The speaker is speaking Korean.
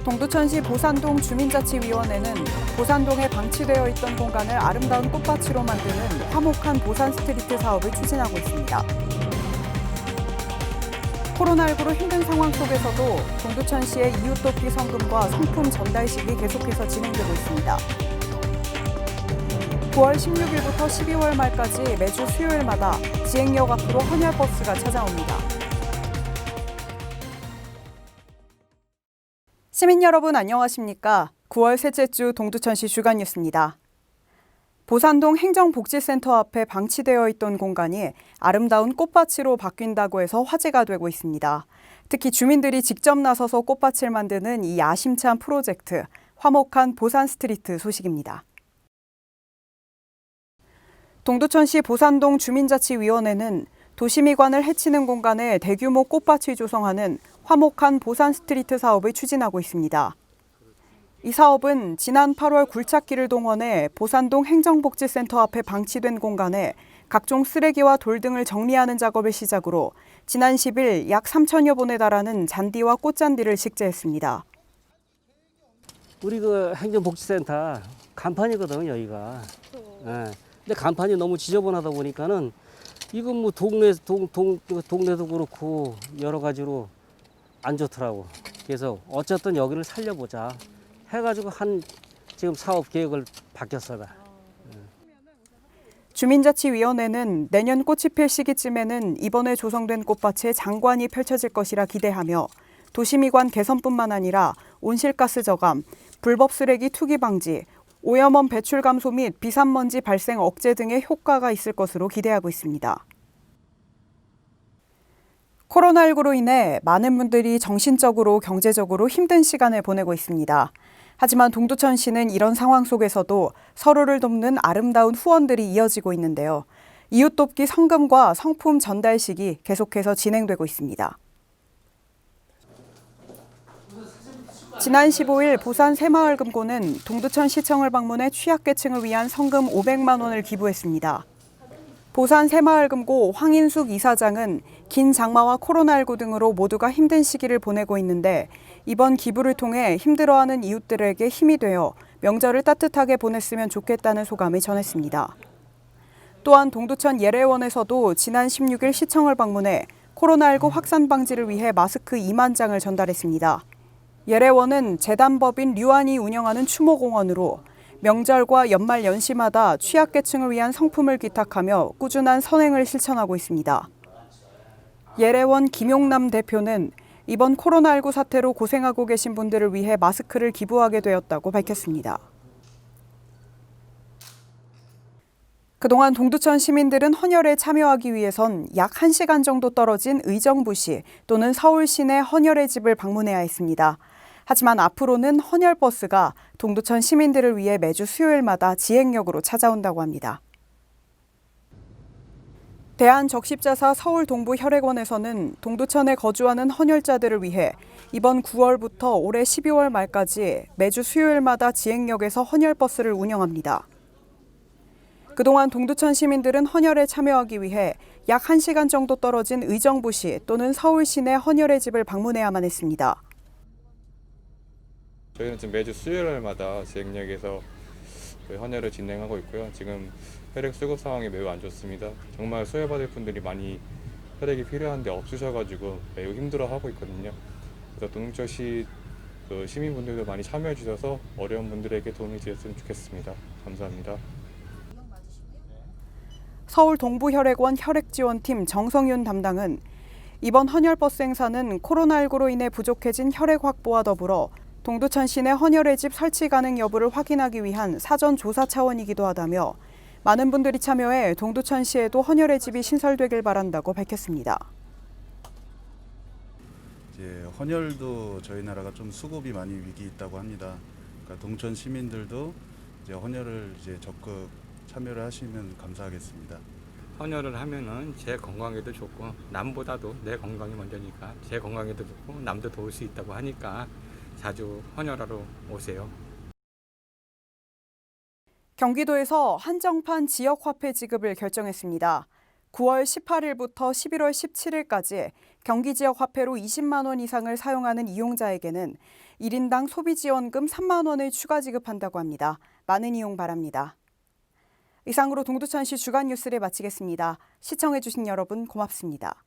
동두천시 보산동 주민자치위원회는 보산동에 방치되어 있던 공간을 아름다운 꽃밭으로 만드는 화목한 보산 스트리트 사업을 추진하고 있습니다. 코로나19로 힘든 상황 속에서도 동두천시의 이웃돕기 성금과 상품 전달식이 계속해서 진행되고 있습니다. 9월 16일부터 12월 말까지 매주 수요일마다 지행역 앞으로 헌혈버스가 찾아옵니다. 시민 여러분 안녕하십니까? 9월 셋째 주 동두천시 주간 뉴스입니다. 보산동 행정복지센터 앞에 방치되어 있던 공간이 아름다운 꽃밭으로 바뀐다고 해서 화제가 되고 있습니다. 특히 주민들이 직접 나서서 꽃밭을 만드는 이 야심찬 프로젝트, 화목한 보산 스트리트 소식입니다. 동두천시 보산동 주민자치위원회는 도시미관을 해치는 공간에 대규모 꽃밭을 조성하는 화목한 보산 스트리트 사업을 추진하고 있습니다. 이 사업은 지난 8월 굴착기를 동원해 보산동 행정복지센터 앞에 방치된 공간에 각종 쓰레기와 돌 등을 정리하는 작업을 시작으로 지난 10일 약 3천여 본에 달하는 잔디와 꽃잔디를 식재했습니다. 우리 그 행정복지센터 간판이거든요, 여기가. 네. 근데 간판이 너무 지저분하다 보니까는 이건 뭐 동네도 그렇고 여러 가지로 안 좋더라고. 그래서 어쨌든 여기를 살려보자 해가지고 지금 사업 계획을 바뀌었어요. 주민자치위원회는 내년 꽃이 필 시기쯤에는 이번에 조성된 꽃밭에 장관이 펼쳐질 것이라 기대하며 도시미관 개선뿐만 아니라 온실가스 저감, 불법 쓰레기 투기 방지, 오염원 배출 감소 및 비산먼지 발생 억제 등의 효과가 있을 것으로 기대하고 있습니다. 코로나19로 인해 많은 분들이 정신적으로 경제적으로 힘든 시간을 보내고 있습니다. 하지만 동두천시는 이런 상황 속에서도 서로를 돕는 아름다운 후원들이 이어지고 있는데요. 이웃돕기 성금과 성품 전달식이 계속해서 진행되고 있습니다. 지난 15일 부산 새마을금고는 동두천시청을 방문해 취약계층을 위한 성금 500만 원을 기부했습니다. 부산 새마을금고 황인숙 이사장은 긴 장마와 코로나19 등으로 모두가 힘든 시기를 보내고 있는데 이번 기부를 통해 힘들어하는 이웃들에게 힘이 되어 명절을 따뜻하게 보냈으면 좋겠다는 소감을 전했습니다. 또한 동두천 예래원에서도 지난 16일 시청을 방문해 코로나19 확산 방지를 위해 마스크 2만 장을 전달했습니다. 예래원은 재단법인 류안이 운영하는 추모공원으로 명절과 연말 연시마다 취약계층을 위한 성품을 기탁하며 꾸준한 선행을 실천하고 있습니다. 예래원 김용남 대표는 이번 코로나19 사태로 고생하고 계신 분들을 위해 마스크를 기부하게 되었다고 밝혔습니다. 그동안 동두천 시민들은 헌혈에 참여하기 위해선 약 1시간 정도 떨어진 의정부시 또는 서울 시내 헌혈의 집을 방문해야 했습니다. 하지만 앞으로는 헌혈버스가 동두천 시민들을 위해 매주 수요일마다 지행역으로 찾아온다고 합니다. 대한적십자사 서울동부혈액원에서는 동두천에 거주하는 헌혈자들을 위해 이번 9월부터 올해 12월 말까지 매주 수요일마다 지행역에서 헌혈버스를 운영합니다. 그동안 동두천 시민들은 헌혈에 참여하기 위해 약 1시간 정도 떨어진 의정부시 또는 서울시 내 헌혈의 집을 방문해야만 했습니다. 저희는 지금 매주 수요일마다 지행역에서 헌혈을 진행하고 있고요. 지금 혈액 수급 상황이 매우 안 좋습니다. 정말 수혈받을 분들이 많이 혈액이 필요한데 없으셔가지고 매우 힘들어하고 있거든요. 그래서 동두천시 시민분들도 많이 참여해 주셔서 어려운 분들에게 도움이 되었으면 좋겠습니다. 감사합니다. 서울 동부혈액원 혈액지원팀 정성윤 담당은 이번 헌혈버스 행사는 코로나19로 인해 부족해진 혈액 확보와 더불어 동두천 시내 헌혈의 집 설치 가능 여부를 확인하기 위한 사전 조사 차원이기도 하다며 많은 분들이 참여해 동두천시에도 헌혈의 집이 신설되길 바란다고 밝혔습니다. 이제 헌혈도 저희 나라가 좀 수급이 많이 위기 있다고 합니다. 그러니까 동천 시민들도 이제 헌혈을 이제 적극 참여를 하시면 감사하겠습니다. 헌혈을 하면은 제 건강에도 좋고 남보다도 내 건강이 먼저니까 제 건강에도 좋고 남도 도울 수 있다고 하니까 자주 헌혈하러 오세요. 경기도에서 한정판 지역화폐 지급을 결정했습니다. 9월 18일부터 11월 17일까지 경기 지역 화폐로 20만 원 이상을 사용하는 이용자에게는 1인당 소비지원금 3만 원을 추가 지급한다고 합니다. 많은 이용 바랍니다. 이상으로 동두천시 주간 뉴스를 마치겠습니다. 시청해주신 여러분 고맙습니다.